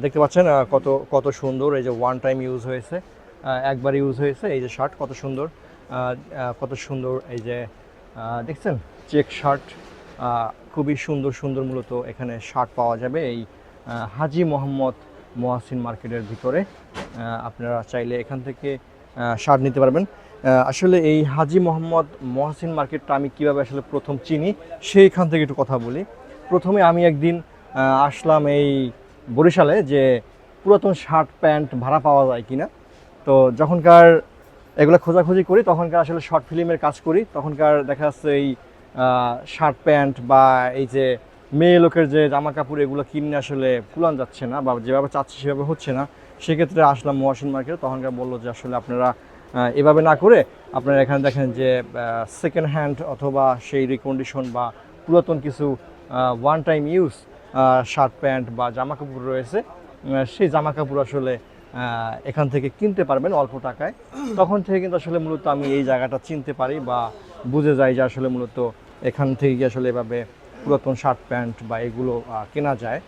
দেখতে পাচ্ছেন কত কত সুন্দর, এই যে ওয়ান টাইম ইউজ হয়েছে, একবার ইউজ হয়েছে। এই যে শার্ট কত সুন্দর, কত সুন্দর, এই যে দেখছেন চেক শার্ট, খুবই সুন্দর সুন্দর মূলত এখানে শার্ট পাওয়া যাবে এই হাজী মোহাম্মদ মহসিন মার্কেটের ভিতরে। আপনারা চাইলে এখান থেকে শার্ট নিতে পারবেন। আসলে এই হাজী মোহাম্মদ মহসিন মার্কেটটা আমি কীভাবে আসলে প্রথম চিনি সেইখান থেকে একটু কথা বলি। প্রথমে আমি একদিন আসলাম এই বরিশালে, যে পুরাতন শার্ট প্যান্ট ভাড়া পাওয়া যায় কিনা। তো যখনকার এগুলো খোঁজাখুঁজি করি, তখনকার আসলে শর্ট ফিল্মের কাজ করি, তখনকার দেখা যাচ্ছে এই শার্ট প্যান্ট বা এই যে মেয়ে লোকের যে জামা কাপড়, এগুলো কিনে আসলে কুলান যাচ্ছে না বা যেভাবে চাচ্ছে সেভাবে হচ্ছে না। সেক্ষেত্রে আসলাম মহসিন মার্কেটে, তখনকার বললো যে আসলে আপনারা এভাবে না করে আপনারা এখানে দেখেন যে সেকেন্ড হ্যান্ড অথবা সেই রিকন্ডিশন বা পুরাতন কিছু one time use shirt pant বা জামা কাপড় রয়েছে, সেই জামা কাপড় আসলে এখান থেকে কিনতে পারবেন অল্প টাকায়। তখন থেকে কিন্তু আসলে মূলত আমি এই জায়গাটা চিনতে পারি বা বুঝে যাই যে আসলে মূলত এখান থেকে আসলে এভাবে পুরাতন শার্ট প্যান্ট বা এগুলো কেনা যায়।